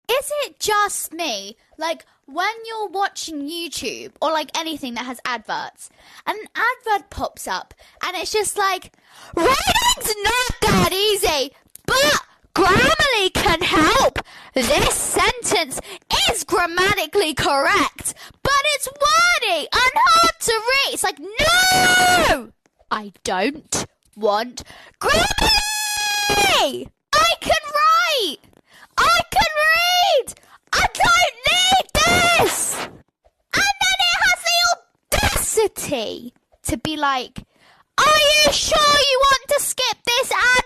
Is it just me? Like, when you're watching YouTube or like anything that has adverts, and an advert pops up, and it's just like, writing's not that easy, but Grammarly can help. This sentence is grammatically correct, but it's wordy and hard to read. It's like, no! I don't want Grammarly! I can write! I can read! I don't need this! And then it has the audacity to be like, are you sure you want to skip this ad